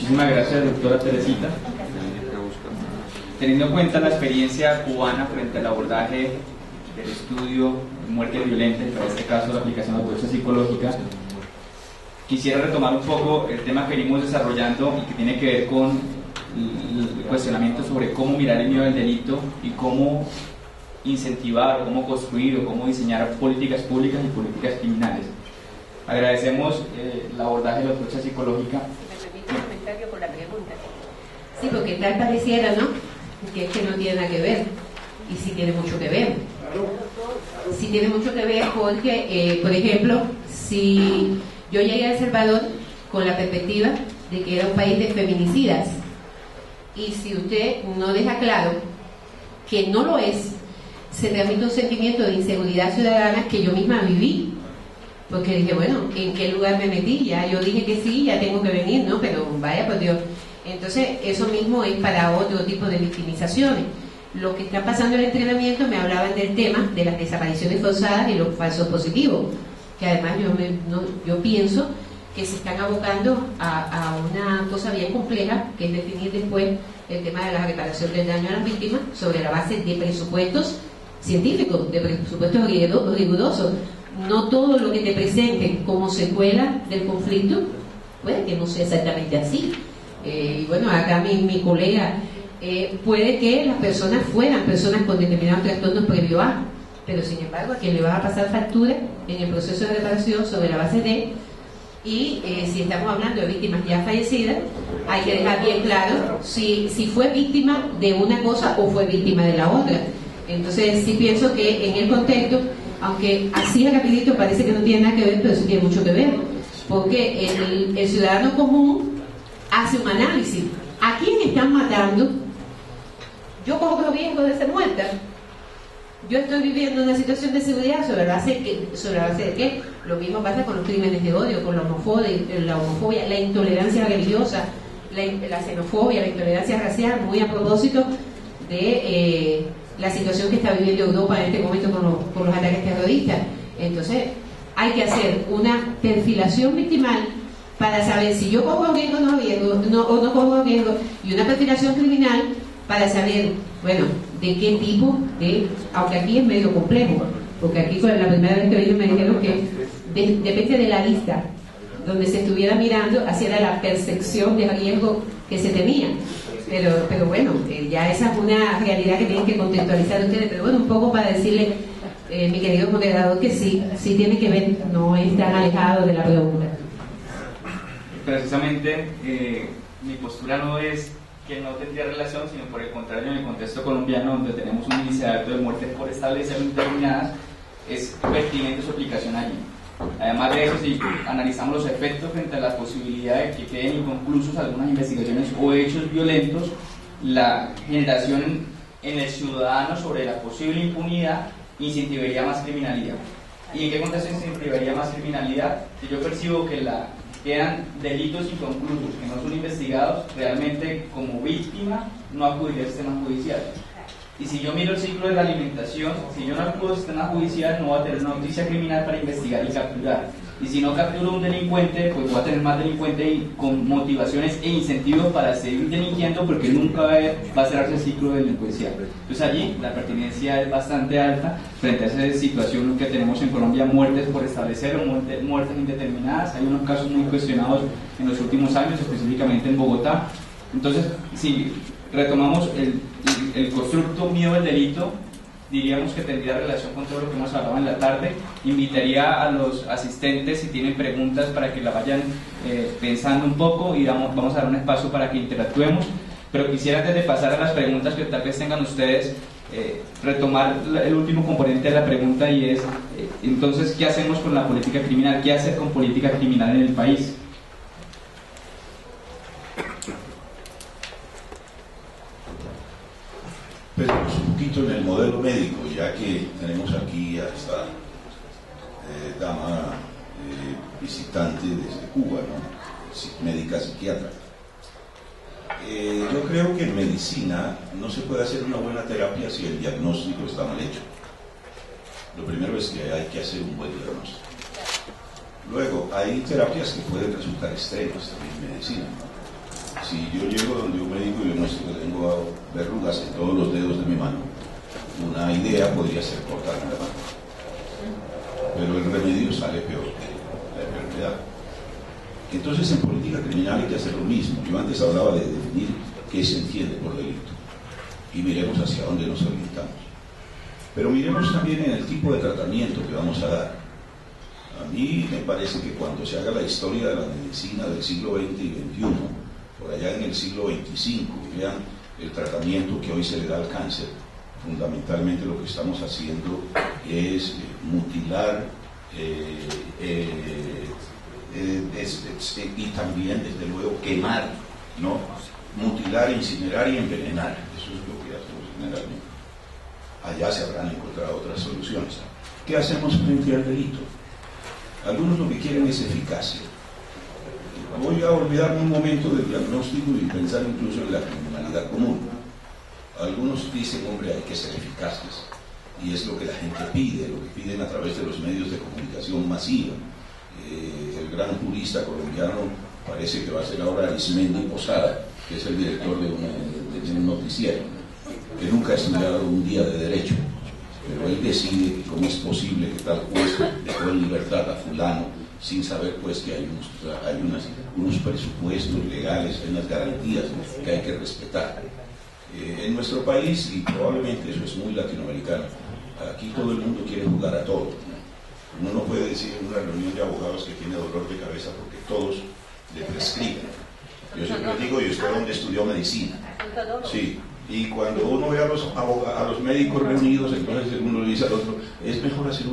Muchísimas gracias, doctora Teresita. Teniendo en cuenta la experiencia cubana frente al abordaje del estudio de muerte violenta, y para este caso la aplicación de autopsia psicológica, quisiera retomar un poco el tema que venimos desarrollando y que tiene que ver con el cuestionamiento sobre cómo mirar el miedo al delito y cómo incentivar, o cómo construir, o cómo diseñar políticas públicas y políticas criminales. Agradecemos el abordaje de la autopsia psicológica. ¿Me permite un comentario con la pregunta? Sí, porque tal pareciera, ¿no?, que es que no tiene nada que ver, y sí tiene mucho que ver. Sí tiene mucho que ver porque, por ejemplo, si yo llegué a El Salvador con la perspectiva de que era un país de feminicidas, y si usted no deja claro que no lo es, se transmite un sentimiento de inseguridad ciudadana que yo misma viví, porque dije, bueno, ¿en qué lugar me metí? Ya yo dije que sí, ya tengo que venir, ¿no? Pero vaya por Dios. Entonces, eso mismo es para otro tipo de victimizaciones. Lo que está pasando en el entrenamiento, me hablaban del tema de las desapariciones forzadas y los falsos positivos, que además yo pienso que se están abocando a una cosa bien compleja, que es definir después el tema de la reparación del daño a las víctimas sobre la base de presupuestos científicos, de presupuestos rigurosos. No todo lo que te presenten como secuela del conflicto puede que no sea exactamente así. Y bueno, acá mi colega, puede que las personas fueran personas con determinados trastornos previo a, pero sin embargo a quien le va a pasar factura en el proceso de reparación sobre la base de, y si estamos hablando de víctimas ya fallecidas, hay que dejar bien claro si fue víctima de una cosa o fue víctima de la otra. Entonces sí pienso que en el contexto, aunque así rapidito parece que no tiene nada que ver, pero sí tiene mucho que ver, porque el ciudadano común hace un análisis. ¿A quién están matando? Yo corro riesgo de ser muerta. Yo estoy viviendo una situación de seguridad sobre la base de qué. Lo mismo pasa con los crímenes de odio, con la homofobia, la intolerancia religiosa, la xenofobia, la intolerancia racial, muy a propósito de la situación que está viviendo Europa en este momento con los ataques terroristas. Entonces hay que hacer una perfilación victimal para saber si yo corro riesgo o no corro riesgo, y una perfilación criminal para saber, bueno, de qué tipo de, aunque aquí es medio complejo, porque aquí con la primera vez que vino me dijeron que depende de la lista donde se estuviera mirando, hacia la percepción de riesgo que se tenía. Pero bueno, ya esa es una realidad que tienen que contextualizar ustedes. Pero bueno, un poco para decirle, mi querido moderador, que sí tiene que ver, no es tan alejado de la pregunta. Precisamente, mi postura no es que no tendría relación, sino por el contrario, en el contexto colombiano, donde tenemos un índice alto de muertes por establecer indeterminadas, es pertinente su aplicación allí. Además de eso, si analizamos los efectos frente a la posibilidad de que queden inconclusos algunas investigaciones o hechos violentos, la generación en el ciudadano sobre la posible impunidad incentivaría más criminalidad. ¿Y en qué contexto incentivaría más criminalidad? Si yo percibo que quedan delitos inconclusos que no son investigados, realmente como víctima no acudiría al sistema judicial. Y si yo miro el ciclo de la alimentación, si yo no acudo al sistema judicial, no voy a tener una noticia criminal para investigar y capturar. Y si no capturo a un delincuente, pues voy a tener más delincuentes con motivaciones e incentivos para seguir delinquiendo, porque nunca va a cerrarse el ciclo delincuencial. Entonces allí la pertinencia es bastante alta frente a esa situación que tenemos en Colombia: muertes por establecer o muertes indeterminadas. Hay unos casos muy cuestionados en los últimos años, específicamente en Bogotá. Entonces, si retomamos el constructo miedo al delito, diríamos que tendría relación con todo lo que hemos hablado en la tarde. Invitaría a los asistentes, si tienen preguntas, para que la vayan pensando un poco, y vamos a dar un espacio para que interactuemos. Pero quisiera, antes de pasar a las preguntas que tal vez tengan ustedes, retomar el último componente de la pregunta, y es, entonces, ¿qué hacemos con la política criminal? ¿Qué hacer con política criminal en el país? Pensemos un poquito en el modelo médico, ya que tenemos aquí a esta dama visitante desde Cuba, ¿no? Médica psiquiatra. Yo creo que en medicina no se puede hacer una buena terapia si el diagnóstico está mal hecho. Lo primero es que hay que hacer un buen diagnóstico. Luego, hay terapias que pueden resultar extremas también en medicina, ¿no? Si yo llego donde un médico y le muestro que tengo verrugas en todos los dedos de mi mano, una idea podría ser cortarme la mano. Pero el remedio sale peor que la enfermedad. Entonces en política criminal hay que hacer lo mismo. Yo antes hablaba de definir qué se entiende por delito. Y miremos hacia dónde nos orientamos. Pero miremos también en el tipo de tratamiento que vamos a dar. A mí me parece que cuando se haga la historia de la medicina del siglo XX y XXI, por allá en el siglo XXV, vean el tratamiento que hoy se le da al cáncer, fundamentalmente lo que estamos haciendo es mutilar y también, desde luego, quemar, ¿no? Mutilar, incinerar y envenenar. Eso es lo que hacemos generalmente. Allá se habrán encontrado otras soluciones. ¿Qué hacemos frente al delito? Algunos lo que quieren es eficacia. Voy a olvidarme un momento del diagnóstico y pensar incluso en la criminalidad común. Algunos dicen, hombre, hay que ser eficaces. Y es lo que la gente pide, lo que piden a través de los medios de comunicación masiva. El gran jurista colombiano parece que va a ser ahora Arismendi Posada, que es el director de un noticiero, que nunca ha estudiado un día de derecho, pero él decide que cómo es posible que tal juez dejó en libertad a fulano sin saber pues que hay unos presupuestos legales, hay unas garantías que hay que respetar. En nuestro país, y probablemente eso es muy latinoamericano, aquí todo el mundo quiere jugar a todo. Uno no puede decir en una reunión de abogados que tiene dolor de cabeza porque todos le prescriben. Yo siempre digo, ¿y usted dónde estudió medicina? Sí. Y cuando uno ve a los médicos reunidos, entonces uno le dice al otro, es mejor hacer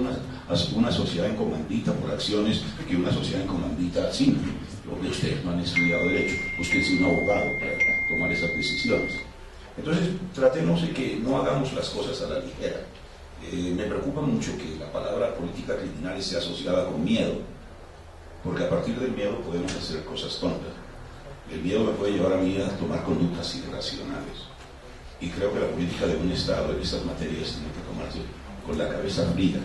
una sociedad en comandita por acciones que una sociedad en comandita simple. Porque ustedes no han estudiado derecho, usted es un abogado para tomar esas decisiones. Entonces, tratemos de que no hagamos las cosas a la ligera. Me preocupa mucho que la palabra política criminal esté asociada con miedo, porque a partir del miedo podemos hacer cosas tontas. El miedo me puede llevar a mí a tomar conductas irracionales. Y creo que la política de un Estado en estas materias tiene que tomarse con la cabeza fría,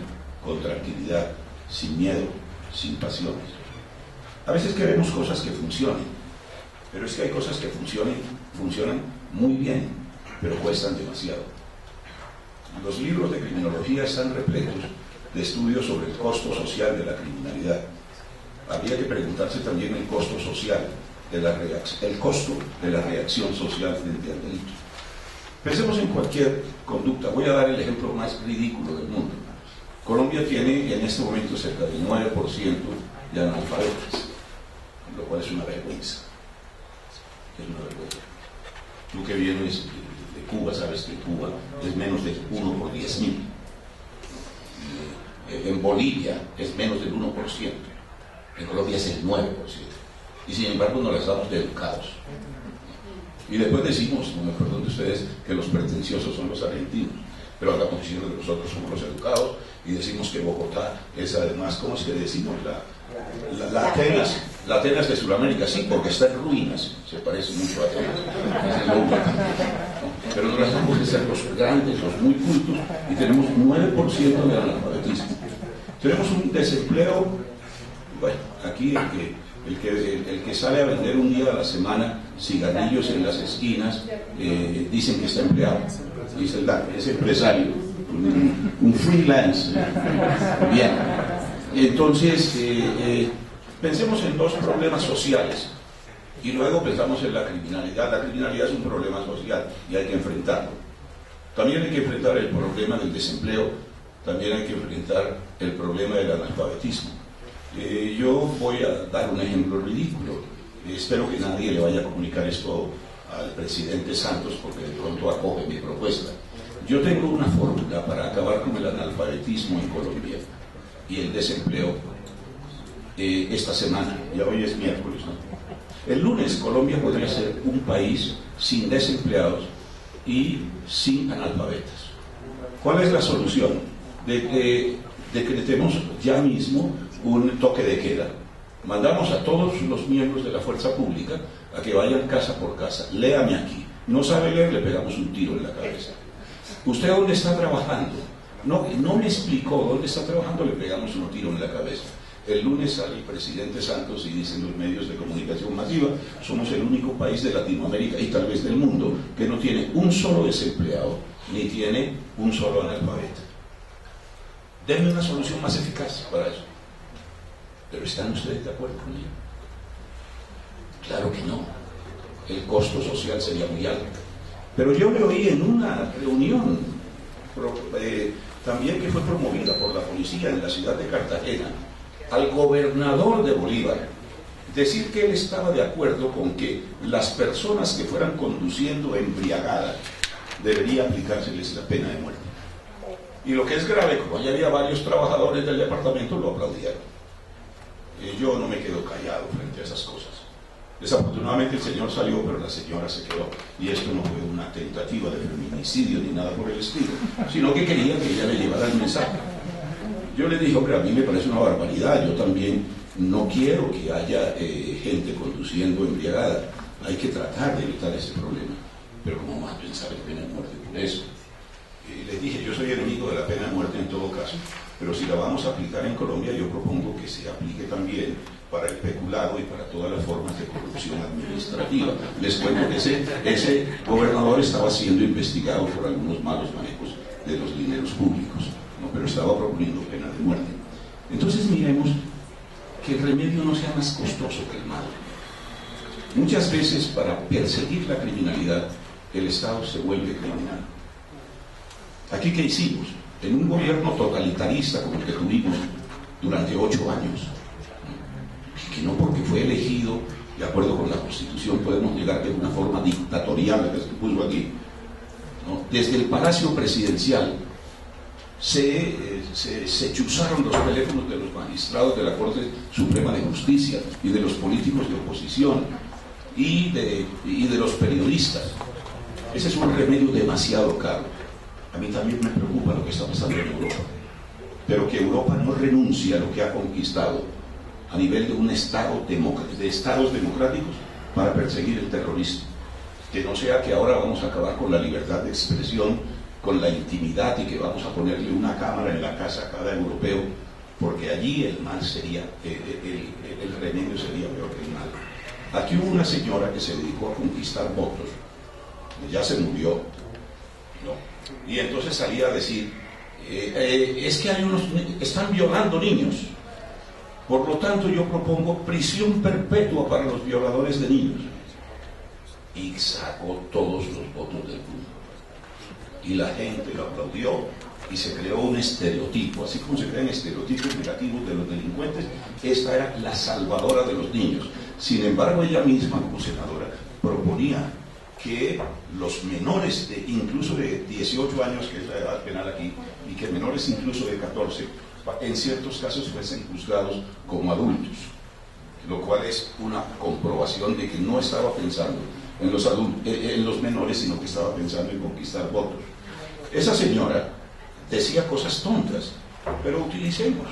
con tranquilidad, sin miedo, sin pasiones. A veces queremos cosas que funcionen, pero es que hay cosas que funcionan muy bien, pero cuestan demasiado. Los libros de criminología están repletos de estudios sobre el costo social de la criminalidad. Habría que preguntarse también el costo social, el costo de la reacción social frente al delito. Pensemos en cualquier conducta. Voy a dar el ejemplo más ridículo del mundo. Colombia tiene en este momento cerca del 9% de analfabetas, lo cual es una vergüenza. Es una vergüenza. Tú que vienes de Cuba, sabes que Cuba es menos del 1 por 10.000. En Bolivia es menos del 1%. En Colombia es el 9%. Y sin embargo nos las damos de educados. Y después decimos, no me acuerdo de ustedes, que los pretenciosos son los argentinos. Pero andamos diciendo que nosotros somos los educados y decimos que Bogotá es además, ¿cómo es que decimos? La Atenas de Sudamérica, sí, porque está en ruinas, se parece mucho a Atenas. Pero nos las damos de ser los grandes, los muy cultos, y tenemos 9% de analfabetismo. Tenemos un desempleo, bueno, aquí el que sale a vender un día a la semana cigarrillos en las esquinas, dicen que está empleado, dice es empresario, un freelance. Bien, entonces pensemos en dos problemas sociales y luego pensamos en la criminalidad. La criminalidad es un problema social y hay que enfrentarlo. También hay que enfrentar el problema del desempleo, también hay que enfrentar el problema del analfabetismo. Yo voy a dar un ejemplo ridículo. Espero que nadie le vaya a comunicar esto al presidente Santos porque de pronto acoge mi propuesta. Yo tengo una fórmula para acabar con el analfabetismo en Colombia y el desempleo esta semana. Ya hoy es miércoles, ¿no? El lunes Colombia podría ser un país sin desempleados y sin analfabetas. ¿Cuál es la solución? Decretemos ya mismo un toque de queda. Mandamos a todos los miembros de la fuerza pública a que vayan casa por casa. Léame aquí. No sabe leer, le pegamos un tiro en la cabeza. ¿Usted dónde está trabajando? No me explicó dónde está trabajando, le pegamos un tiro en la cabeza. El lunes sale el presidente Santos y dicen los medios de comunicación masiva, somos el único país de Latinoamérica y tal vez del mundo que no tiene un solo desempleado, ni tiene un solo analfabeto. Denme una solución más eficaz para eso. ¿Pero están ustedes de acuerdo con ello? Claro que no. El costo social sería muy alto. Pero yo me oí en una reunión también que fue promovida por la policía en la ciudad de Cartagena, al gobernador de Bolívar decir que él estaba de acuerdo con que las personas que fueran conduciendo embriagadas debería aplicárseles la pena de muerte. Y lo que es grave, como allá había varios trabajadores del departamento, lo aplaudieron. Yo no me quedo callado frente a esas cosas. Desafortunadamente el señor salió, pero la señora se quedó. Y esto no fue una tentativa de feminicidio ni nada por el estilo, sino que quería que ella le llevara el mensaje. Yo le dije, hombre, a mí me parece una barbaridad, yo también no quiero que haya gente conduciendo embriagada. Hay que tratar de evitar ese problema. Pero ¿cómo más pensar en pena de muerte por eso? Les dije, yo soy enemigo de la pena de muerte en todo caso, pero si la vamos a aplicar en Colombia, yo propongo que se aplique también para el peculado y para todas las formas de corrupción administrativa. Les cuento que ese gobernador estaba siendo investigado por algunos malos manejos de los dineros públicos, ¿no? Pero estaba proponiendo pena de muerte. Entonces miremos que el remedio no sea más costoso que el mal. Muchas veces para perseguir la criminalidad, el Estado se vuelve criminal. ¿Aquí qué hicimos? En un gobierno totalitarista como el que tuvimos durante 8 años, que no porque fue elegido de acuerdo con la Constitución podemos llegar de una forma dictatorial que se puso aquí, ¿no? Desde el Palacio Presidencial se chuzaron los teléfonos de los magistrados de la Corte Suprema de Justicia y de los políticos de oposición y de los periodistas. Ese es un remedio demasiado caro. A mí también me preocupa lo que está pasando en Europa, pero que Europa no renuncie a lo que ha conquistado a nivel de un Estado de Estados democráticos para perseguir el terrorismo. Que no sea que ahora vamos a acabar con la libertad de expresión, con la intimidad y que vamos a ponerle una cámara en la casa a cada europeo, porque allí el mal sería, el remedio sería peor que el mal. Aquí hubo una señora que se dedicó a conquistar votos, ya se murió, ¿no? Y entonces salía a decir, es que están violando niños, por lo tanto yo propongo prisión perpetua para los violadores de niños. Y sacó todos los votos del mundo. Y la gente lo aplaudió y se creó un estereotipo, así como se crean estereotipos negativos de los delincuentes. Esta era la salvadora de los niños. Sin embargo, ella misma, como senadora, proponía que los menores, incluso de 18 años, que es la edad penal aquí, y que menores incluso de 14, en ciertos casos fuesen juzgados como adultos, lo cual es una comprobación de que no estaba pensando en los menores, sino que estaba pensando en conquistar votos. Esa señora decía cosas tontas, pero utilicemos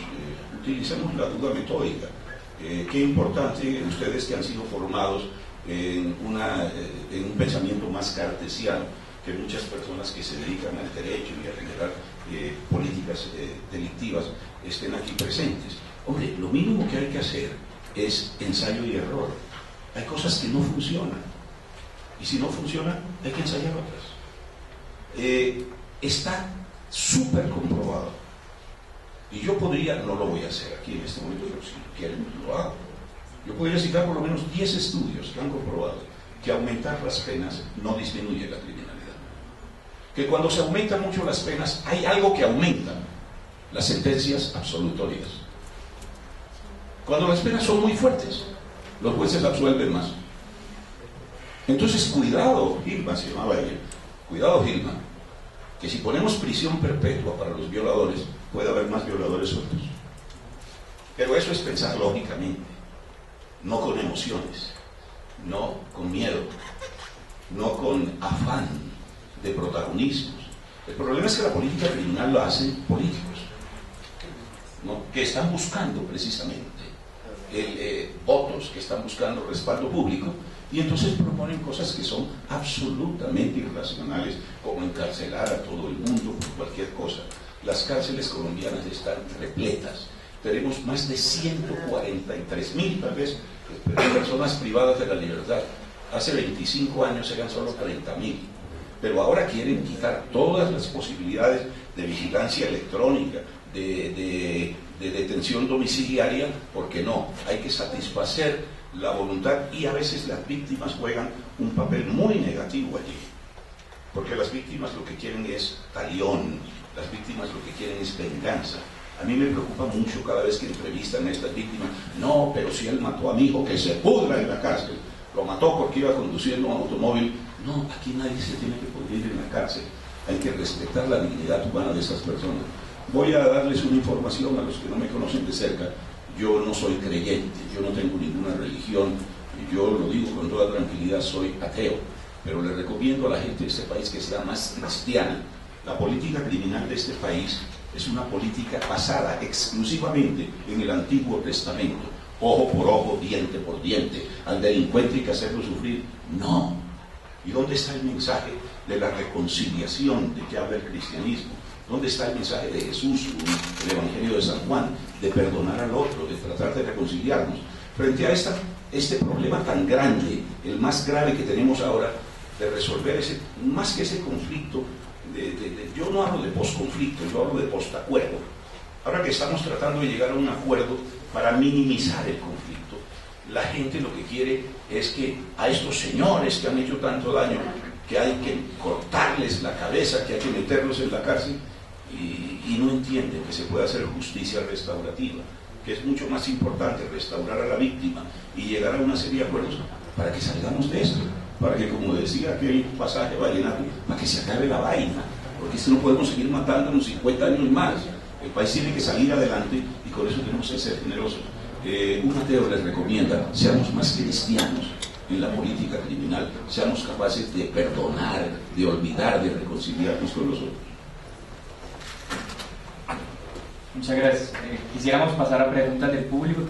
la duda metódica. Qué importante ustedes que han sido formados en un pensamiento más cartesiano que muchas personas que se dedican al derecho y a generar políticas delictivas estén aquí presentes. Hombre, lo mínimo que hay que hacer es ensayo y error. Hay cosas que no funcionan y si no funcionan hay que ensayar otras. Está súper comprobado y yo podría, no lo voy a hacer aquí en este momento, pero si quieren lo hago. Yo podría citar por lo menos 10 estudios que han comprobado que aumentar las penas no disminuye la criminalidad. Que cuando se aumentan mucho las penas, hay algo que aumenta: las sentencias absolutorias. Cuando las penas son muy fuertes, los jueces absuelven más. Entonces, cuidado, Gilman se llamaba ella, cuidado, Gilman, que si ponemos prisión perpetua para los violadores, puede haber más violadores sueltos. Pero eso es pensar lógicamente, no con emociones, no con miedo, no con afán de protagonismos. El problema es que la política criminal lo hacen políticos, ¿no? Que están buscando precisamente votos, que están buscando respaldo público, y entonces proponen cosas que son absolutamente irracionales, como encarcelar a todo el mundo por cualquier cosa. Las cárceles colombianas están repletas tenemos más de 143.000, tal vez, personas privadas de la libertad. Hace 25 años eran solo 30.000. Pero ahora quieren quitar todas las posibilidades de vigilancia electrónica, de detención domiciliaria, porque no, hay que satisfacer la voluntad, y a veces las víctimas juegan un papel muy negativo allí, porque las víctimas lo que quieren es talión, las víctimas lo que quieren es venganza. A mí me preocupa mucho cada vez que entrevistan a estas víctimas. No, pero si él mató a mi hijo, que se pudra en la cárcel. Lo mató porque iba conduciendo un automóvil. No, aquí nadie se tiene que pudrir en la cárcel. Hay que respetar la dignidad humana de esas personas. Voy a darles una información a los que no me conocen de cerca. Yo no soy creyente, yo no tengo ninguna religión, yo lo digo con toda tranquilidad, soy ateo, pero le recomiendo a la gente de este país que sea más cristiana. La política criminal de este país es una política basada exclusivamente en el Antiguo Testamento. Ojo por ojo, diente por diente, al delincuente hay que hacerlo sufrir. No. ¿Y dónde está el mensaje de la reconciliación de que habla el cristianismo? ¿Dónde está el mensaje de Jesús, el Evangelio de San Juan, de perdonar al otro, de tratar de reconciliarnos? Frente a este problema tan grande, el más grave que tenemos ahora, de resolver más que ese conflicto, yo no hablo de posconflicto, yo hablo de postacuerdo. Ahora que estamos tratando de llegar a un acuerdo para minimizar el conflicto, la gente lo que quiere es que a estos señores que han hecho tanto daño, que hay que cortarles la cabeza, que hay que meterlos en la cárcel, y no entienden que se puede hacer justicia restaurativa, que es mucho más importante restaurar a la víctima y llegar a una serie de acuerdos para que salgamos de esto, para que, como decía aquel pasaje vallenato, para que se acabe la vaina, porque si no podemos seguir matándonos 50 años más. El país tiene que salir adelante y con eso tenemos que ser generosos. Un ateo les recomienda, seamos más cristianos en la política criminal, seamos capaces de perdonar, de olvidar, de reconciliarnos con los otros. Muchas gracias. Quisiéramos pasar a preguntas del público.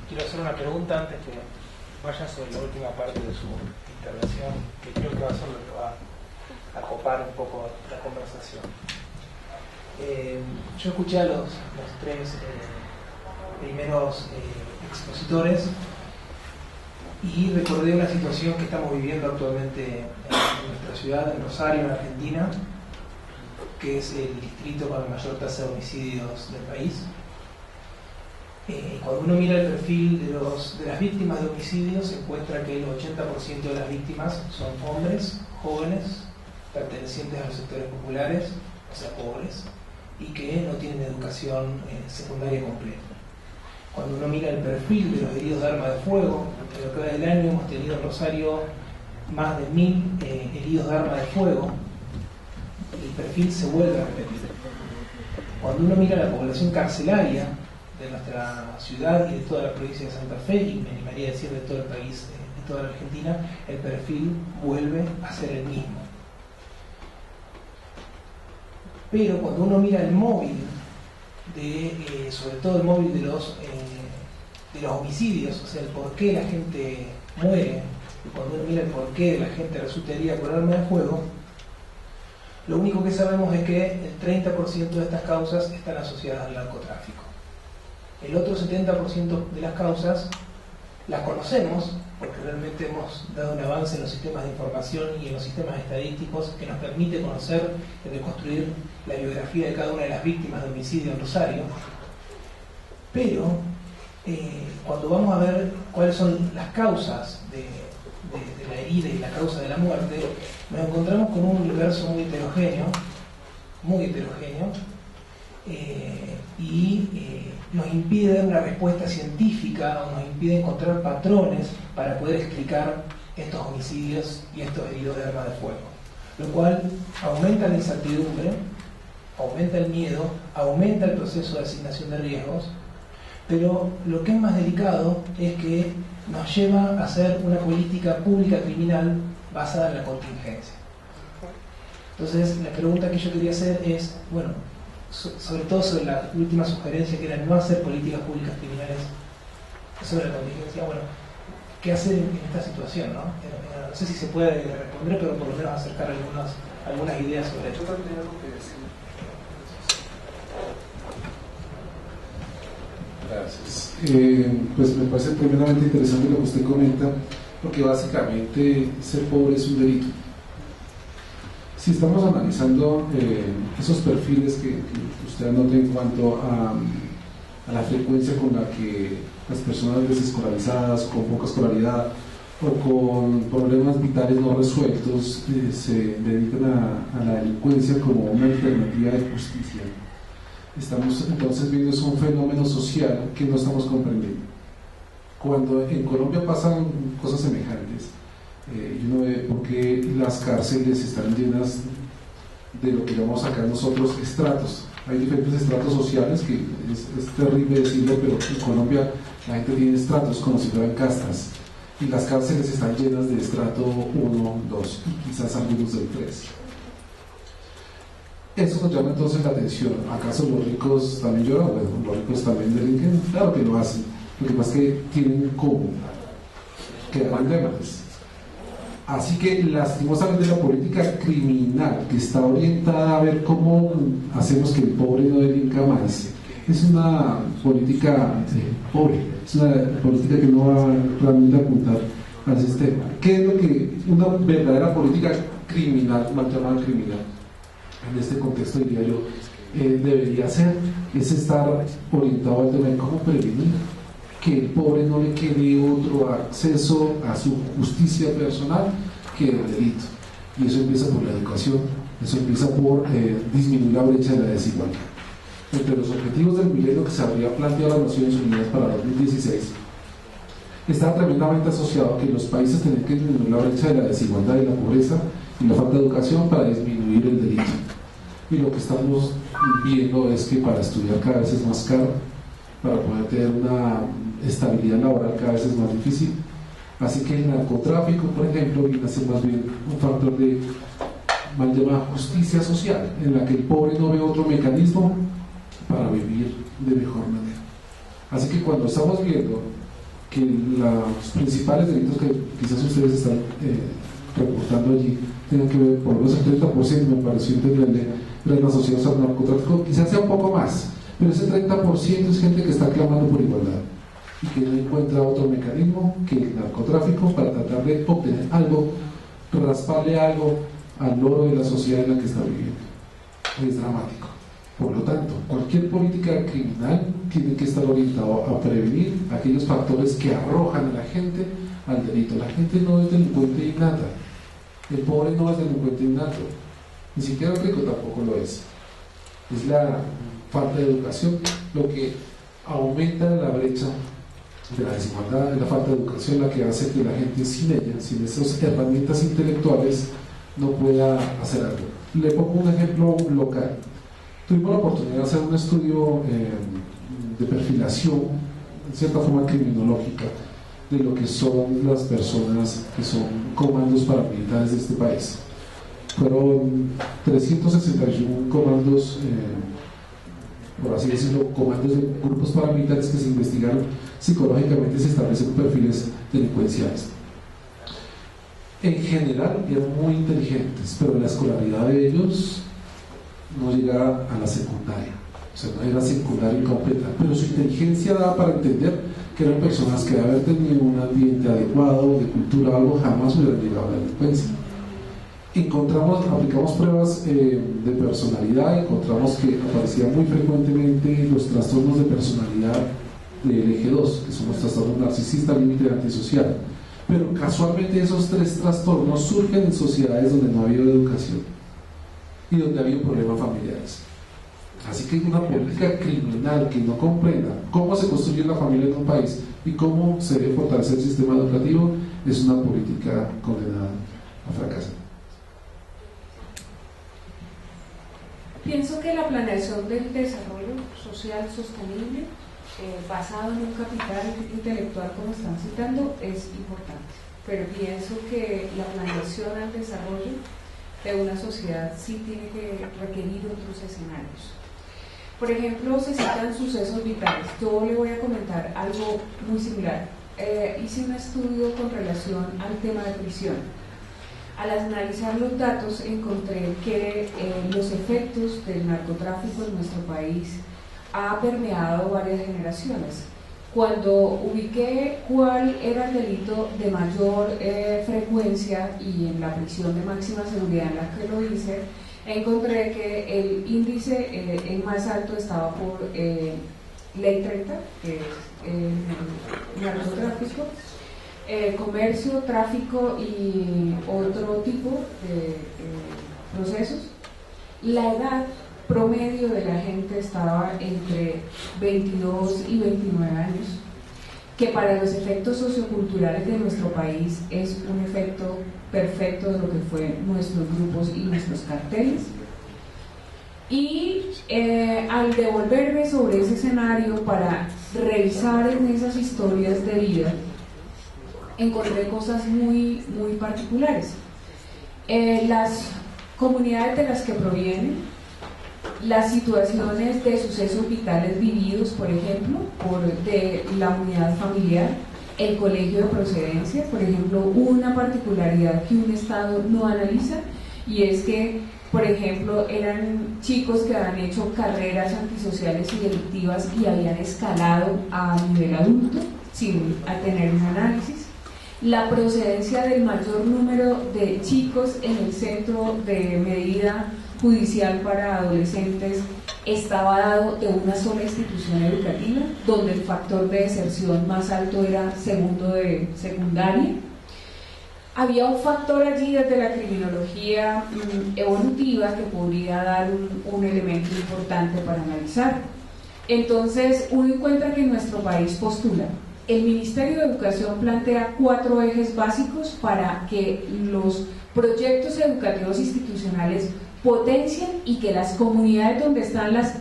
Quiero hacer una pregunta antes que vaya sobre la última parte de su intervención, que creo que va a ser lo que va a copar un poco la conversación. Yo escuché a los tres primeros expositores y recordé una situación que estamos viviendo actualmente en nuestra ciudad, en Rosario, en Argentina, que es el distrito con la mayor tasa de homicidios del país. Cuando uno mira el perfil de las víctimas de homicidios, se encuentra que el 80% de las víctimas son hombres, jóvenes, pertenecientes a los sectores populares, o sea, pobres, y que no tienen educación secundaria completa. Cuando uno mira el perfil de los heridos de arma de fuego, en lo que va del año hemos tenido en Rosario más de 1000 heridos de arma de fuego, el perfil se vuelve a repetir. Cuando uno mira la población carcelaria de nuestra ciudad y de toda la provincia de Santa Fe, y me animaría a decir de todo el país, de toda la Argentina, el perfil vuelve a ser el mismo. Pero cuando uno mira el móvil, sobre todo el móvil de los homicidios, o sea, el por qué la gente muere, y cuando uno mira el por qué la gente resulta herida por arma de fuego, lo único que sabemos es que el 30% de estas causas están asociadas al narcotráfico. El otro 70% de las causas las conocemos porque realmente hemos dado un avance en los sistemas de información y en los sistemas estadísticos que nos permite conocer y reconstruir la biografía de cada una de las víctimas de homicidio en Rosario. Pero cuando vamos a ver cuáles son las causas de la herida y la causa de la muerte, nos encontramos con un universo muy heterogéneo, y nos impide dar una respuesta científica o nos impide encontrar patrones para poder explicar estos homicidios y estos heridos de arma de fuego, lo cual aumenta la incertidumbre, aumenta el miedo, aumenta el proceso de asignación de riesgos, pero lo que es más delicado es que nos lleva a hacer una política pública criminal basada en la contingencia. Entonces, la pregunta que yo quería hacer es, bueno, sobre todo sobre la última sugerencia que era no hacer políticas públicas criminales sobre la contingencia, bueno, ¿qué hacer en esta situación? ¿No? No sé si se puede responder, pero por lo menos acercar algunas ideas sobre esto. Gracias. Pues me parece tremendamente interesante lo que usted comenta, porque básicamente ser pobre es un delito. Si estamos analizando esos perfiles que usted anota en cuanto a la frecuencia con la que las personas desescolarizadas, con poca escolaridad o con problemas vitales no resueltos se dedican a la delincuencia como una alternativa de justicia, estamos entonces viendo es un fenómeno social que no estamos comprendiendo. Cuando en Colombia pasan cosas semejantes, y uno ve por qué las cárceles están llenas de lo que llamamos acá nosotros estratos. Hay diferentes estratos sociales, que es terrible decirlo, pero en Colombia la gente tiene estratos como si fueran castas, y las cárceles están llenas de estrato 1, 2 y quizás algunos del 3. Eso nos llama entonces la atención. ¿Acaso los ricos también lloran? Bueno, los ricos también delinquen. Claro que lo hacen. Lo que pasa es que tienen como que demandarles. Así que lastimosamente la política criminal, que está orientada a ver cómo hacemos que el pobre no delinca más, es una política pobre, es una política que no va realmente a apuntar al sistema. ¿Qué es lo que una verdadera política criminal, mal llamada criminal, en este contexto diría yo, debería hacer? Es estar orientado al tema de cómo prevenir que el pobre no le quede otro acceso a su justicia personal que el delito. Y eso empieza por la educación, eso empieza por disminuir la brecha de la desigualdad. Entre los objetivos del milenio que se habría planteado las Naciones Unidas para 2016, está tremendamente asociado a que los países tienen que disminuir la brecha de la desigualdad y la pobreza y la falta de educación para disminuir el delito. Y lo que estamos viendo es que para estudiar cada vez es más caro, para poder tener una estabilidad laboral cada vez es más difícil. Así que el narcotráfico, por ejemplo, viene a ser más bien un factor de mal llamada justicia social, en la que el pobre no ve otro mecanismo para vivir de mejor manera. Así que cuando estamos viendo que los principales delitos que quizás ustedes están reportando allí tengan que ver, por lo menos el 30%, me pareció entenderle, eran asociados al narcotráfico, quizás sea un poco más, pero ese 30% es gente que está clamando por igualdad y que no encuentra otro mecanismo que el narcotráfico para tratar de obtener algo, rasparle algo al loro de la sociedad en la que está viviendo. Es dramático. Por lo tanto, cualquier política criminal tiene que estar orientada a prevenir aquellos factores que arrojan a la gente al delito. La gente no es delincuente innata, el pobre no es delincuente innato, ni siquiera el rico tampoco lo es. Es la falta de educación lo que aumenta la brecha de la desigualdad, de la falta de educación, la que hace que la gente sin ella, sin esas herramientas intelectuales, no pueda hacer algo. Le pongo un ejemplo local. Tuvimos la oportunidad de hacer un estudio de perfilación, en cierta forma criminológica, de lo que son las personas que son comandos paramilitares de este país. Fueron 361 comandos, por así decirlo, comandos de grupos paramilitares que se investigaron psicológicamente y se establecen perfiles delincuenciales. En general eran muy inteligentes, pero la escolaridad de ellos no llegaba a la secundaria, o sea, no era secundaria incompleta, pero su inteligencia daba para entender que eran personas que de haber tenido un ambiente adecuado, de cultura o algo, jamás hubieran llegado a la delincuencia. Aplicamos pruebas de personalidad, encontramos que aparecían muy frecuentemente los trastornos de personalidad del eje 2, que son los trastornos narcisista, límite y antisocial. Pero casualmente esos tres trastornos surgen en sociedades donde no ha habido educación y donde ha habido problemas familiares. Así que una política criminal que no comprenda cómo se construye la familia en un país y cómo se debe fortalecer el sistema educativo es una política condenada a fracasar. Pienso que la planeación del desarrollo social sostenible, basado en un capital intelectual como están citando, es importante, pero pienso que la planeación al desarrollo de una sociedad sí tiene que requerir otros escenarios. Por ejemplo, se citan sucesos vitales. Yo le voy a comentar algo muy similar. Hice un estudio con relación al tema de prisión. Al analizar los datos encontré que los efectos del narcotráfico en nuestro país ha permeado varias generaciones. Cuando ubiqué cuál era el delito de mayor frecuencia y en la prisión de máxima seguridad en la que lo hice, encontré que el índice el más alto estaba por Ley 30, que es narcotráfico, comercio, tráfico y otro tipo de procesos. La edad promedio de la gente estaba entre 22 y 29 años, que para los efectos socioculturales de nuestro país es un efecto perfecto de lo que fue nuestros grupos y nuestros carteles. Y al devolverme sobre ese escenario para revisar en esas historias de vida, encontré cosas muy, muy particulares. Las comunidades de las que provienen, las situaciones de sucesos vitales vividos, por ejemplo, de la unidad familiar, el colegio de procedencia, por ejemplo, una particularidad que un Estado no analiza, y es que, por ejemplo, eran chicos que habían hecho carreras antisociales y delictivas y habían escalado a nivel adulto sin tener un análisis. La procedencia del mayor número de chicos en el centro de medida judicial para adolescentes estaba dado de una sola institución educativa, donde el factor de deserción más alto era segundo de secundaria. Había un factor allí desde la criminología evolutiva que podría dar un elemento importante para analizar. Entonces, uno encuentra que en nuestro país postula. El Ministerio de Educación plantea 4 ejes básicos para que los proyectos educativos institucionales potencien y que las comunidades donde están las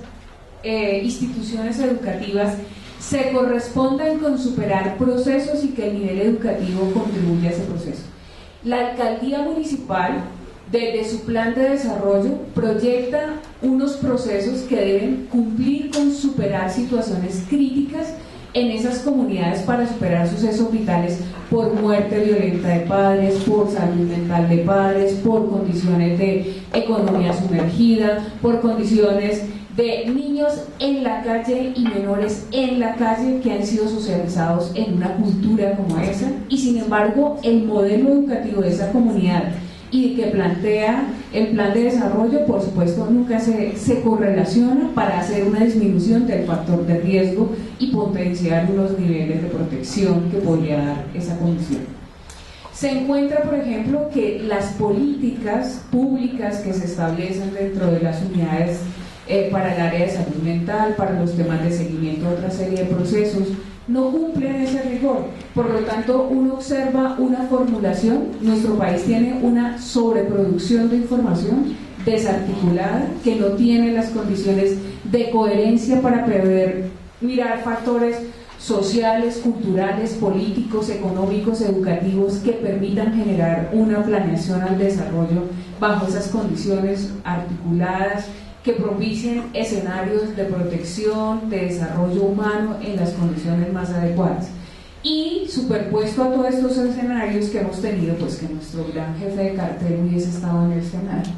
instituciones educativas se correspondan con superar procesos y que el nivel educativo contribuya a ese proceso. La alcaldía municipal, desde su plan de desarrollo, proyecta unos procesos que deben cumplir con superar situaciones críticas en esas comunidades para superar sucesos vitales por muerte violenta de padres, por salud mental de padres, por condiciones de economía sumergida, por condiciones de niños en la calle y menores en la calle que han sido socializados en una cultura como esa, y sin embargo el modelo educativo de esa comunidad y que plantea el plan de desarrollo, por supuesto, nunca se correlaciona para hacer una disminución del factor de riesgo y potenciar unos niveles de protección que podría dar esa condición. Se encuentra, por ejemplo, que las políticas públicas que se establecen dentro de las unidades para el área de salud mental, para los temas de seguimiento, otra serie de procesos, no cumplen ese rigor. Por lo tanto, uno observa una formulación. Nuestro país tiene una sobreproducción de información desarticulada que no tiene las condiciones de coherencia para poder mirar factores sociales, culturales, políticos, económicos, educativos que permitan generar una planeación al desarrollo bajo esas condiciones articuladas que propicien escenarios de protección, de desarrollo humano en las condiciones más adecuadas. Y superpuesto a todos estos escenarios que hemos tenido, pues que nuestro gran jefe de cartel hubiese estado en el Senado,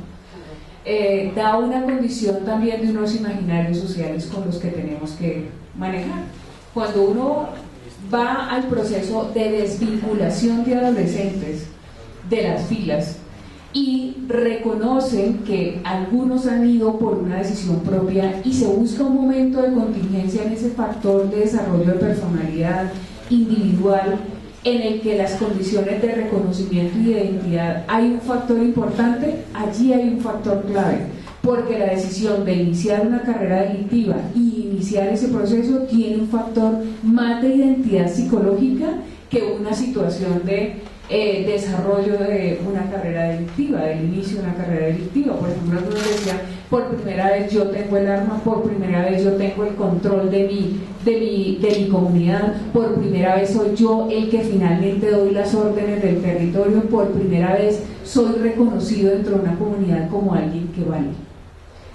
da una condición también de unos imaginarios sociales con los que tenemos que manejar. Cuando uno va al proceso de desvinculación de adolescentes de las filas, y reconocen que algunos han ido por una decisión propia y se busca un momento de contingencia en ese factor de desarrollo de personalidad individual en el que las condiciones de reconocimiento y de identidad hay un factor importante, allí hay un factor clave, porque la decisión de iniciar una carrera delictiva y iniciar ese proceso tiene un factor más de identidad psicológica que una situación de desarrollo de una carrera delictiva, del inicio de una carrera delictiva. Por ejemplo, algunos decían, por primera vez yo tengo el arma, por primera vez yo tengo el control de mi comunidad, por primera vez soy yo el que finalmente doy las órdenes del territorio, por primera vez soy reconocido dentro de una comunidad como alguien que vale.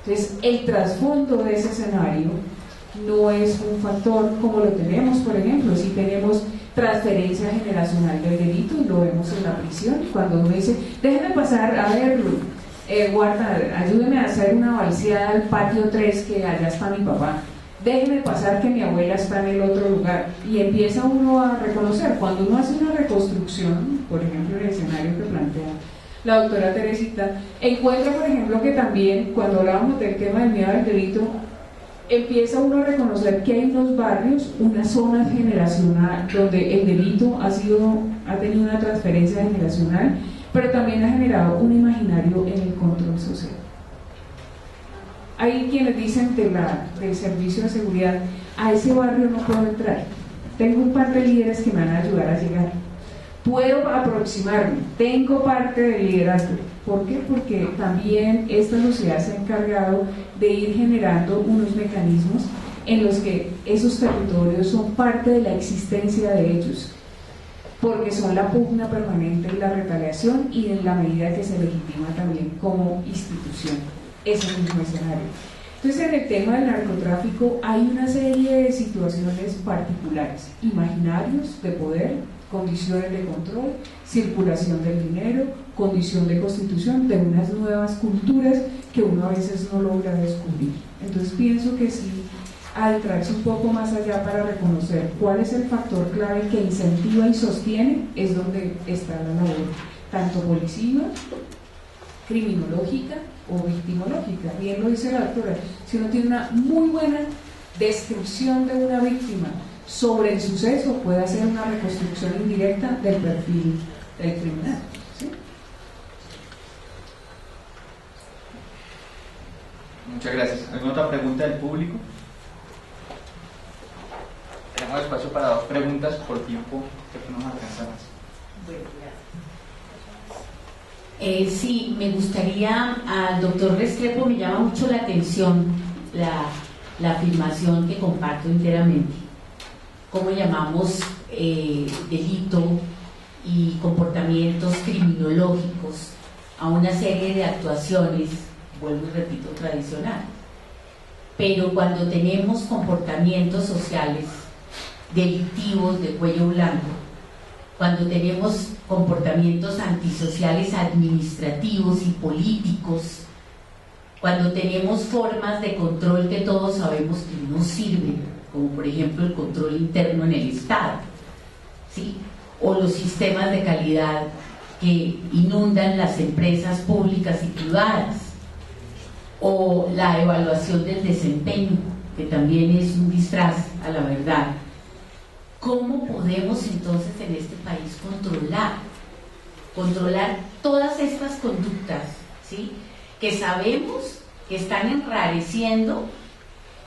Entonces, el trasfondo de ese escenario no es un factor como lo tenemos, por ejemplo, si tenemos transferencia generacional del delito, y lo vemos en la prisión, cuando uno dice, déjeme pasar, a ver, guarda, ayúdeme a hacer una balseada al patio 3, que allá está mi papá, déjeme pasar que mi abuela está en el otro lugar. Y empieza uno a reconocer, cuando uno hace una reconstrucción, por ejemplo, el escenario que plantea la doctora Teresita, encuentra, por ejemplo, que también, cuando hablábamos del tema del miedo al delito, empieza uno a reconocer que hay unos barrios, una zona generacional, donde el delito ha tenido una transferencia generacional, pero también ha generado un imaginario en el control social. Hay quienes dicen del servicio de seguridad, a ese barrio no puedo entrar, tengo un par de líderes que me van a ayudar a llegar, puedo aproximarme, tengo parte del liderazgo. ¿Por qué? Porque también esta sociedad se ha encargado de ir generando unos mecanismos en los que esos territorios son parte de la existencia de ellos, porque son la pugna permanente y la retaliación, y en la medida que se legitima también como institución ese mismo escenario. Entonces, en el tema del narcotráfico hay una serie de situaciones particulares, imaginarios de poder, condiciones de control, circulación del dinero, condición de constitución de unas nuevas culturas que uno a veces no logra descubrir. Entonces pienso que sí, adentrarse un poco más allá para reconocer cuál es el factor clave que incentiva y sostiene, es donde está la labor, tanto policiva, criminológica o victimológica. Bien lo dice la doctora, si uno tiene una muy buena descripción de una víctima sobre el suceso, puede hacer una reconstrucción indirecta del perfil del criminal. ¿Sí? Muchas gracias. ¿Alguna otra pregunta del público? Tenemos espacio para 2 preguntas por tiempo, que no nos alcanza más. Bueno, gracias. Sí, me gustaría, al doctor Restrepo me llama mucho la atención la afirmación que comparto enteramente. ¿Cómo llamamos delito y comportamientos criminológicos a una serie de actuaciones, vuelvo y repito, tradicionales? Pero cuando tenemos comportamientos sociales delictivos de cuello blanco, cuando tenemos comportamientos antisociales administrativos y políticos, cuando tenemos formas de control que todos sabemos que no sirven, como por ejemplo el control interno en el Estado, ¿sí? O los sistemas de calidad que inundan las empresas públicas y privadas, o la evaluación del desempeño, que también es un disfraz a la verdad. ¿Cómo podemos entonces en este país controlar todas estas conductas, ¿sí? Que sabemos que están enrareciendo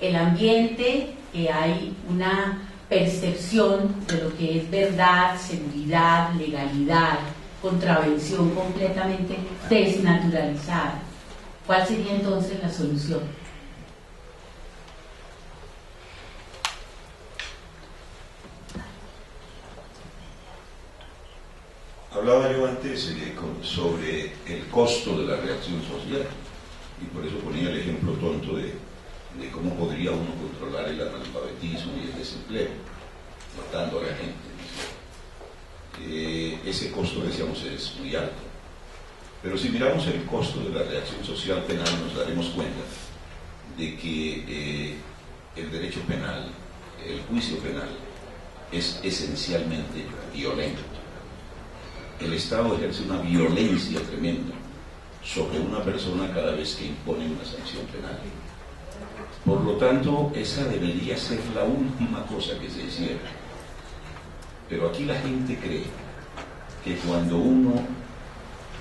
el ambiente, que hay una percepción de lo que es verdad, seguridad, legalidad, contravención completamente desnaturalizada? ¿Cuál sería entonces la solución? Hablaba yo antes sobre el costo de la reacción social, y por eso ponía el ejemplo tonto de cómo podría uno controlar el analfabetismo y el desempleo, matando a la gente. Ese costo, decíamos, es muy alto. Pero si miramos el costo de la reacción social penal, nos daremos cuenta de que el derecho penal, el juicio penal, es esencialmente violento. El Estado ejerce una violencia tremenda sobre una persona cada vez que impone una sanción penal. Por lo tanto, esa debería ser la última cosa que se hiciera. Pero aquí la gente cree que cuando uno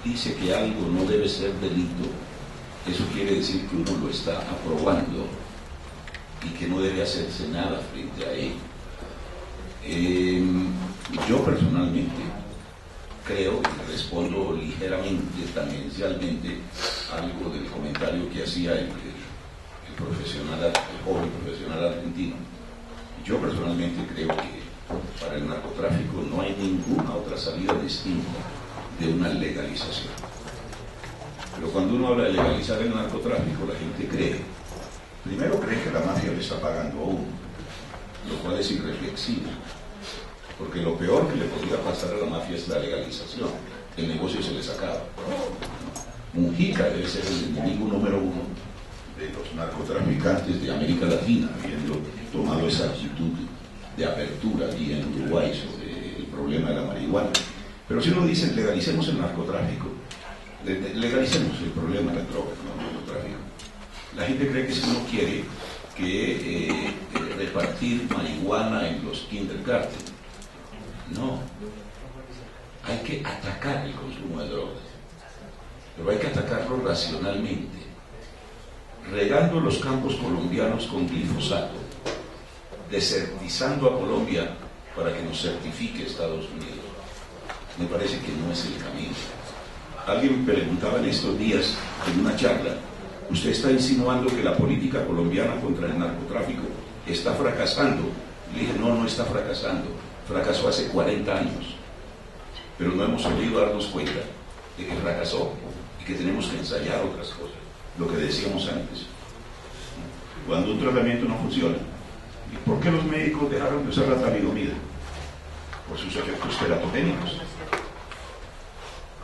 dice que algo no debe ser delito, eso quiere decir que uno lo está aprobando y que no debe hacerse nada frente a ello. Yo personalmente creo, y respondo ligeramente, tangencialmente, algo del comentario que hacía el joven profesional argentino. Yo personalmente creo que para el narcotráfico no hay ninguna otra salida distinta de una legalización. Pero cuando uno habla de legalizar el narcotráfico, la gente primero cree que la mafia le está pagando a uno, lo cual es irreflexivo, porque lo peor que le podría pasar a la mafia es la legalización, el negocio se les acaba. Mujica debe ser el enemigo número 1 de los narcotraficantes de América Latina, habiendo tomado esa actitud de apertura aquí en Uruguay sobre el problema de la marihuana. Pero si uno dice legalicemos el narcotráfico, legalicemos el problema de la droga, no el narcotráfico. La gente cree que si uno quiere que repartir marihuana en los kindergarten. No. Hay que atacar el consumo de drogas, pero hay que atacarlo racionalmente, regando los campos colombianos con glifosato, desertizando a Colombia para que nos certifique Estados Unidos. Me parece que no es el camino. Alguien me preguntaba en estos días en una charla, ¿usted está insinuando que la política colombiana contra el narcotráfico está fracasando? Le dije, no, no está fracasando, fracasó hace 40 años, pero no hemos sabido darnos cuenta de que fracasó y que tenemos que ensayar otras cosas, lo que decíamos antes. Cuando un tratamiento no funciona, ¿por qué los médicos dejaron de usar la talidomida? Por sus efectos teratogénicos.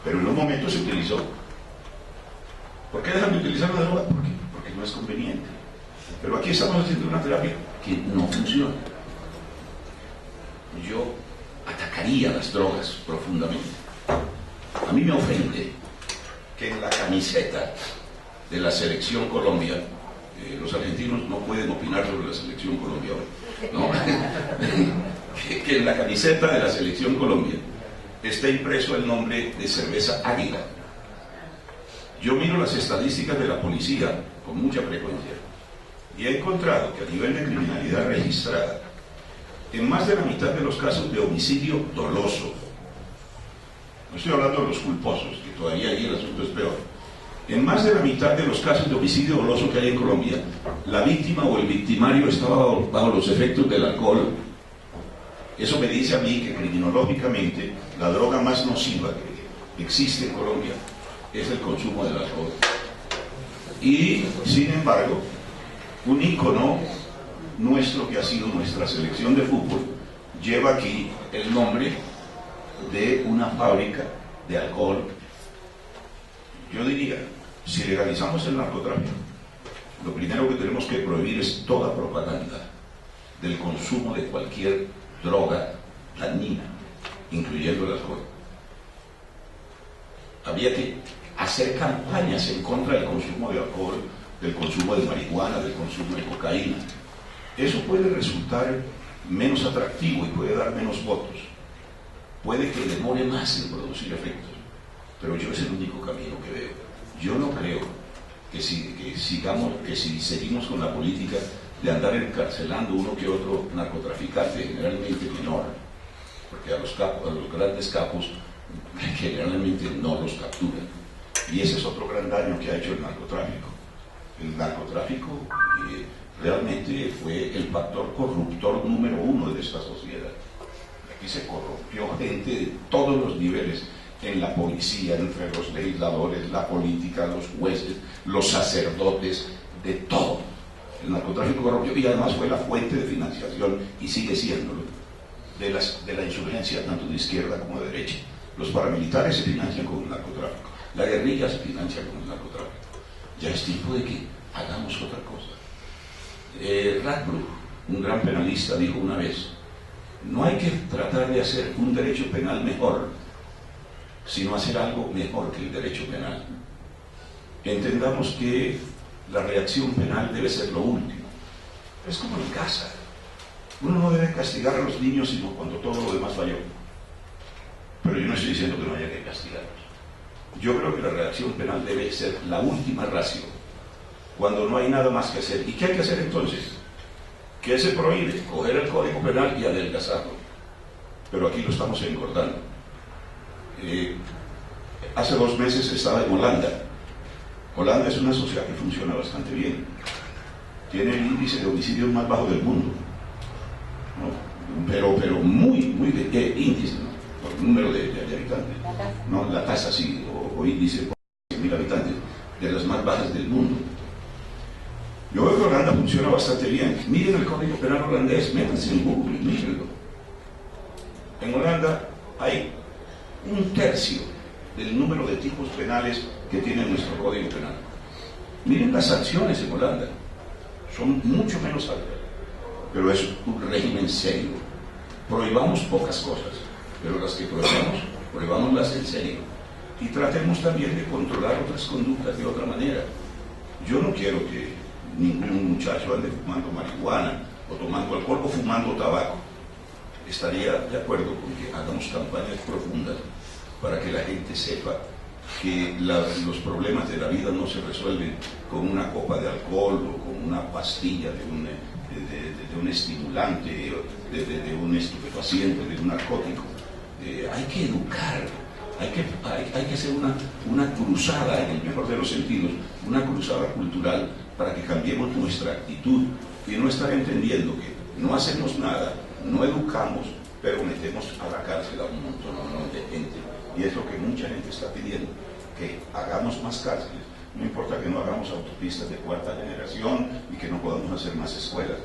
Pero en un momento se utilizó. ¿Por qué dejan de utilizar la droga? Porque no es conveniente. Pero aquí estamos haciendo una terapia que no funciona. Yo atacaría las drogas profundamente. A mí me ofende que en la camiseta de la Selección Colombia, los argentinos no pueden opinar sobre la Selección Colombia hoy, ¿no? que en la camiseta de la Selección Colombia está impreso el nombre de cerveza Águila. Yo miro las estadísticas de la policía con mucha frecuencia y he encontrado que a nivel de criminalidad registrada, en más de la mitad de los casos de homicidio doloso, no estoy hablando de los culposos, que todavía ahí el asunto es peor, en más de la mitad de los casos de homicidio doloso que hay en Colombia, la víctima o el victimario estaba bajo los efectos del alcohol. Eso me dice a mí que criminológicamente la droga más nociva que existe en Colombia es el consumo del alcohol. Y, sin embargo, un ícono nuestro que ha sido nuestra selección de fútbol lleva aquí el nombre de una fábrica de alcohol. Yo diría, si legalizamos el narcotráfico, lo primero que tenemos que prohibir es toda propaganda del consumo de cualquier droga dañina, incluyendo el alcohol. Habría que hacer campañas en contra del consumo de alcohol, del consumo de marihuana, del consumo de cocaína. Eso puede resultar menos atractivo y puede dar menos votos. Puede que demore más en producir efectos, pero yo es el único camino que veo. Yo no creo que si seguimos con la política de andar encarcelando uno que otro narcotraficante, generalmente menor, porque a los grandes capos generalmente no los capturan. Y ese es otro gran daño que ha hecho el narcotráfico. El narcotráfico realmente fue el factor corruptor número 1 de esta sociedad. Aquí se corrompió gente de todos los niveles, en la policía, entre los legisladores, la política, los jueces, los sacerdotes, de todo. El narcotráfico corrompió y además fue la fuente de financiación, y sigue siéndolo, de la insurgencia tanto de izquierda como de derecha. Los paramilitares se financian con el narcotráfico, la guerrilla se financia con el narcotráfico. Ya es tiempo de que hagamos otra cosa. Radbruch, un gran penalista, dijo una vez: no hay que tratar de hacer un derecho penal mejor, sino hacer algo mejor que el derecho penal. Entendamos que la reacción penal debe ser lo último. Es como en casa. Uno no debe castigar a los niños sino cuando todo lo demás falló. Pero yo no estoy diciendo que no haya que castigarlos. Yo creo que la reacción penal debe ser la última ratio, cuando no hay nada más que hacer. ¿Y qué hay que hacer entonces? ¿Qué se prohíbe? Coger el Código Penal y adelgazarlo. Pero aquí lo estamos engordando. Hace 2 meses estaba en Holanda. Holanda es una sociedad que funciona bastante bien. Tiene el índice de homicidios más bajo del mundo, ¿no? Pero muy índice, ¿no? Por número de habitantes. No, la tasa sí, o índice por 100.000 habitantes, de las más bajas del mundo. Yo veo que Holanda funciona bastante bien. Miren el Código Penal holandés, métanse en Google, mírenlo. En Holanda hay 1/3 del número de tipos penales que tiene nuestro Código Penal. Miren las sanciones en Holanda, son mucho menos altas, pero es un régimen serio. Prohibamos pocas cosas, pero las que prohibámoslas en serio. Y tratemos también de controlar otras conductas de otra manera. Yo no quiero que ningún muchacho ande fumando marihuana o tomando alcohol o fumando tabaco. Estaría de acuerdo con que hagamos campañas profundas para que la gente sepa que los problemas de la vida no se resuelven con una copa de alcohol o con una pastilla de un estimulante, de un estupefaciente, de un narcótico. Hay que educar, hay que hacer una cruzada, en el mejor de los sentidos, una cruzada cultural para que cambiemos nuestra actitud y no estar entendiendo que no hacemos nada, no educamos, pero metemos a la cárcel a un montón de gente. Y es lo que mucha gente está pidiendo, que hagamos más cárceles. No importa que no hagamos autopistas de cuarta generación y que no podamos hacer más escuelas.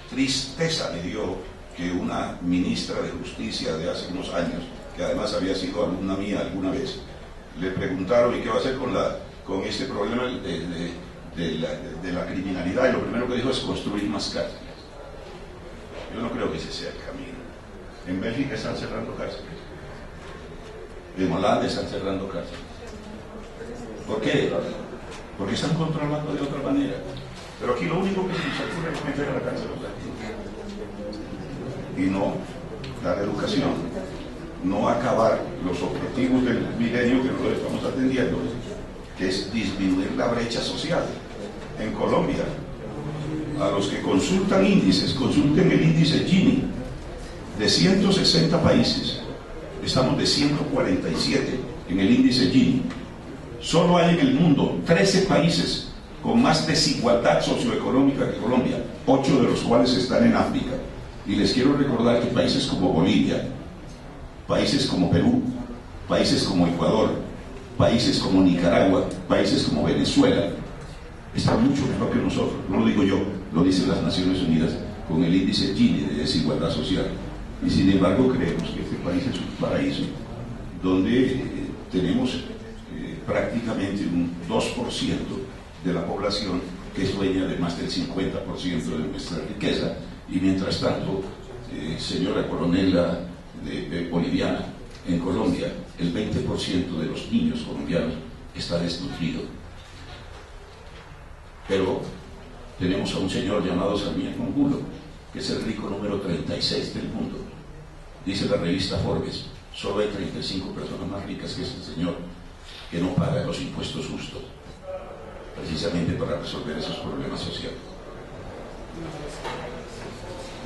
Tristeza me dio que una ministra de Justicia de hace unos años, que además había sido alumna mía alguna vez, le preguntaron ¿y qué va a hacer con este problema de la criminalidad? Y lo primero que dijo es construir más cárceles. Yo no creo que ese sea el camino. En Bélgica están cerrando cárceles. En Holanda están cerrando cárceles. ¿Por qué? Porque están controlando de otra manera. Pero aquí lo único que se nos ocurre es meter a la cárcel a la gente. Y no dar educación, no acabar los objetivos del milenio que nosotros estamos atendiendo, que es disminuir la brecha social. En Colombia, a los que consultan índices, consulten el índice Gini. De 160 países, estamos de 147 en el índice Gini. Solo hay en el mundo 13 países con más desigualdad socioeconómica que Colombia, 8 de los cuales están en África. Y les quiero recordar que países como Bolivia, países como Perú, países como Ecuador, países como Nicaragua, países como Venezuela, están mucho mejor que nosotros. No lo digo yo, lo dicen las Naciones Unidas con el índice Gini de desigualdad social. Y sin embargo creemos que este país es un paraíso donde tenemos prácticamente un 2% de la población que es dueña de más del 50% de nuestra riqueza. Y mientras tanto, señora coronela boliviana, en Colombia el 20% de los niños colombianos está desnutrido. Pero tenemos a un señor llamado Sarmiento Angulo, que es el rico número 36 del mundo. Dice la revista Forbes, solo hay 35 personas más ricas que ese señor que no pagan los impuestos justos, precisamente para resolver esos problemas sociales.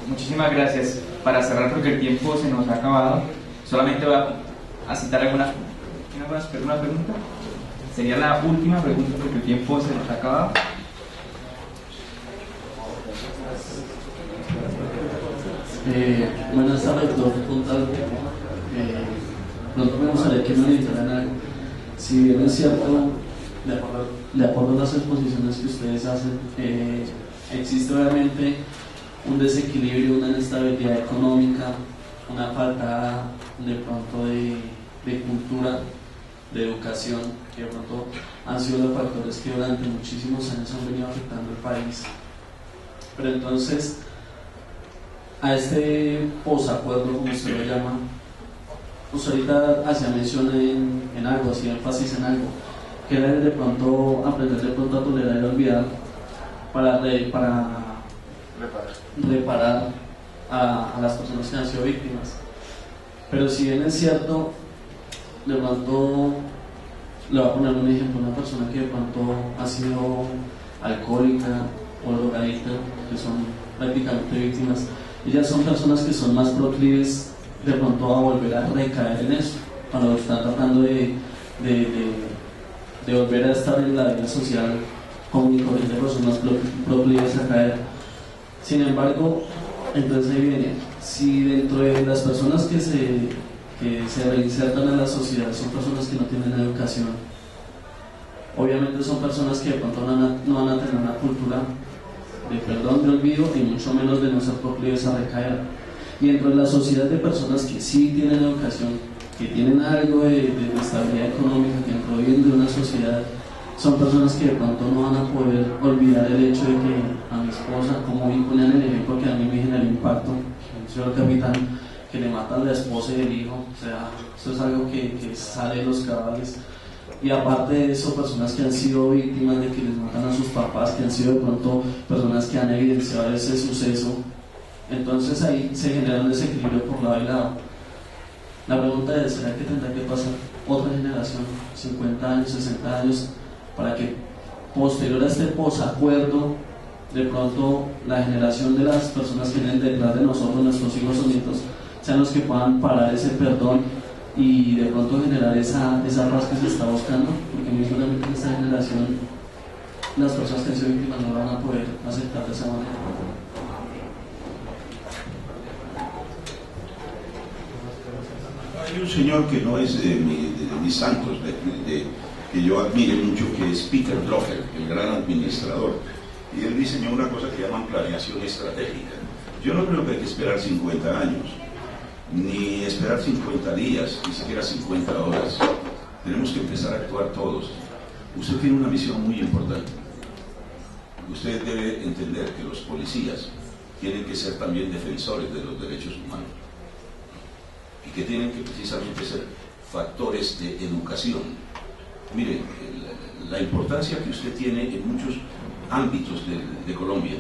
Muchísimas gracias. Para cerrar, porque el tiempo se nos ha acabado, solamente voy a citar alguna pregunta. Sería la última pregunta porque el tiempo se nos ha acabado. Buenas tardes, doctor Fontalvo. Nosotros me gustaría que me orientaran algo. Si bien es cierto, de acuerdo a las exposiciones que ustedes hacen, existe obviamente un desequilibrio, una inestabilidad económica, una falta de pronto de cultura, de educación, que de pronto han sido los factores que durante muchísimos años han venido afectando el país. Pero entonces, a este posacuerdo, como usted lo llama, usted ahorita hacía mención en algo, hacía énfasis en algo, que era de pronto aprender de pronto a tolerar y olvidar para reparar a las personas que han sido víctimas. Pero si bien es cierto, de pronto le voy a poner un ejemplo, una persona que de pronto ha sido alcohólica o drogadicta, que son prácticamente víctimas, ellas son personas que son más proclives de pronto a volver a recaer en eso, cuando están tratando de volver a estar en la vida social común y corriente, personas proclives a caer. Sin embargo, entonces ahí viene, si dentro de las personas que se reinsertan en la sociedad son personas que no tienen educación, obviamente son personas que de pronto no van a tener una cultura de perdón, de olvido y mucho menos de no ser proclives a recaer. Y dentro de la sociedad de personas que sí tienen educación, que tienen algo de estabilidad económica, que provienen de una sociedad son personas que de pronto no van a poder olvidar el hecho de que a mi esposa, como bien ponían el ejemplo que a mí me generó impacto, el señor capitán, que le matan la esposa y el hijo, o sea, esto es algo que sale de los cabales. Y aparte de eso, personas que han sido víctimas de que les matan a sus papás, que han sido de pronto personas que han evidenciado ese suceso. Entonces ahí se genera un desequilibrio por lado y lado. La pregunta es, ¿será que tendrá que pasar otra generación, 50 años, 60 años, para que posterior a este posacuerdo, de pronto la generación de las personas que vienen detrás de nosotros, nuestros hijos o nietos, sean los que puedan parar ese perdón y de pronto generar esa paz que se está buscando? Porque muy seguramente en esta generación las personas que han sido víctimas no lo van a poder aceptar de esa manera. Hay un señor que no es de mis santos, que yo admire mucho, que es Peter Drucker, el gran administrador, y él diseñó una cosa que llaman planeación estratégica. Yo no creo que hay que esperar 50 años, ni esperar 50 días, ni siquiera 50 horas. Tenemos que empezar a actuar todos. Usted tiene una misión muy importante. Usted debe entender que los policías tienen que ser también defensores de los derechos humanos y que tienen que precisamente ser factores de educación. Mire, la importancia que usted tiene en muchos ámbitos de Colombia.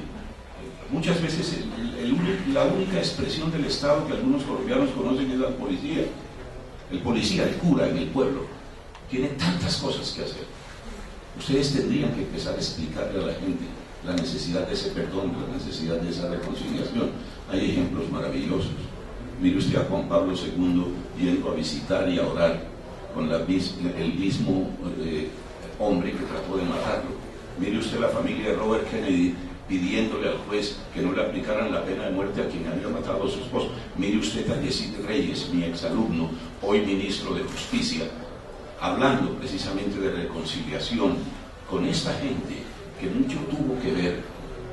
Muchas veces la única expresión del Estado que algunos colombianos conocen es la policía. El policía, el cura en el pueblo, tiene tantas cosas que hacer. Ustedes tendrían que empezar a explicarle a la gente la necesidad de ese perdón, la necesidad de esa reconciliación. Hay ejemplos maravillosos. Mire usted a Juan Pablo II yendo a visitar y a orar con el mismo hombre que trató de matarlo. Mire usted la familia de Robert Kennedy pidiéndole al juez que no le aplicaran la pena de muerte a quien había matado a su esposo. Mire usted a Yesid Reyes, mi exalumno, hoy ministro de Justicia, hablando precisamente de reconciliación con esta gente que mucho tuvo que ver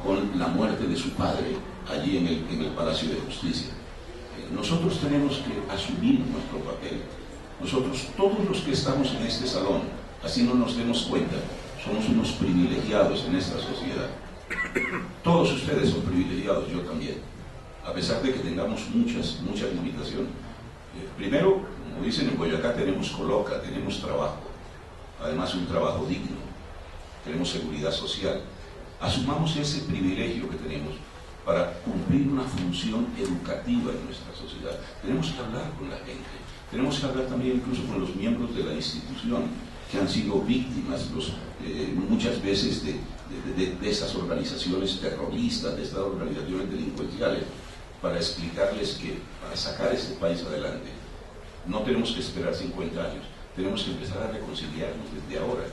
con la muerte de su padre allí en el Palacio de Justicia. Nosotros tenemos que asumir nuestro papel. Nosotros, todos los que estamos en este salón, así no nos demos cuenta, somos unos privilegiados en esta sociedad. Todos ustedes son privilegiados, yo también, a pesar de que tengamos muchas limitaciones. Primero, como dicen en Boyacá, tenemos coloca, tenemos trabajo, además un trabajo digno, tenemos seguridad social. Asumamos ese privilegio que tenemos para cumplir una función educativa en nuestra sociedad. Tenemos que hablar con la gente, tenemos que hablar también incluso con los miembros de la institución que han sido víctimas muchas veces de esas organizaciones terroristas, de estas organizaciones delincuenciales, para explicarles que para sacar este país adelante no tenemos que esperar 50 años, tenemos que empezar a reconciliarnos desde ahora.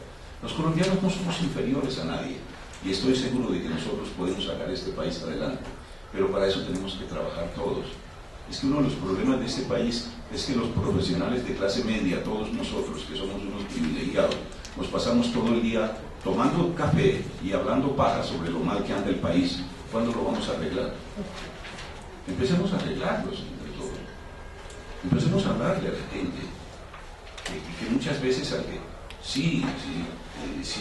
Los colombianos no somos inferiores a nadie y estoy seguro de que nosotros podemos sacar este país adelante, pero para eso tenemos que trabajar todos. Es que uno de los problemas de este país es que los profesionales de clase media, todos nosotros que somos unos privilegiados, nos pasamos todo el día tomando café y hablando paja sobre lo mal que anda el país. ¿Cuándo lo vamos a arreglar? Empecemos a arreglarlos entre todos. Empecemos a hablarle a la gente que muchas veces si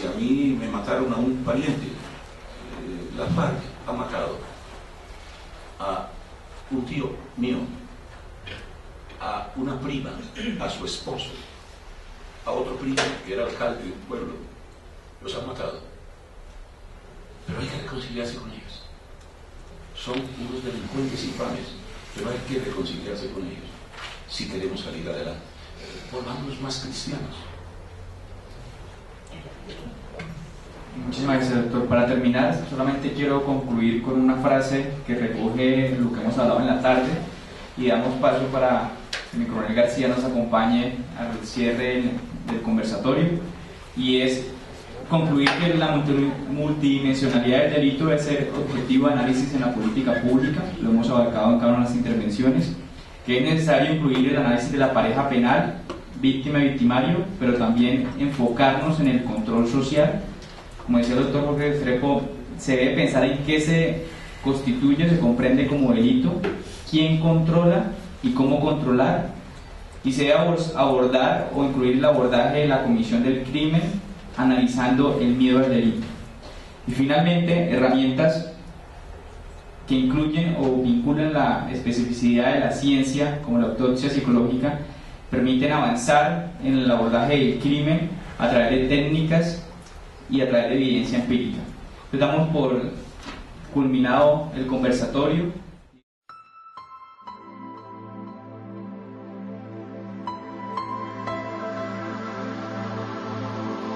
a mí me mataron a un pariente, la FARC ha matado a un tío mío, a una prima, a su esposo, a otro primo que era alcalde de un pueblo, los han matado. Pero hay que reconciliarse con ellos. Son unos delincuentes infames, pero hay que reconciliarse con ellos si queremos salir adelante. Volvámonos más cristianos. Muchísimas gracias, doctor. Para terminar, solamente quiero concluir con una frase que recoge lo que hemos hablado en la tarde y damos paso para que mi coronel García nos acompañe al cierre del conversatorio, y es concluir que la multidimensionalidad del delito debe ser objetivo de análisis en la política pública. Lo hemos abarcado en cada una de las intervenciones, que es necesario incluir el análisis de la pareja penal, víctima y victimario, pero también enfocarnos en el control social. Como decía el doctor Jorge Restrepo, se debe pensar en qué se constituye, se comprende como delito, quién controla y cómo controlar, y se debe abordar o incluir el abordaje de la comisión del crimen, analizando el miedo al delito. Y finalmente, herramientas que incluyen o vinculan la especificidad de la ciencia, como la autopsia psicológica, permiten avanzar en el abordaje del crimen a través de técnicas y a través de evidencia empírica. Entonces damos por culminado el conversatorio.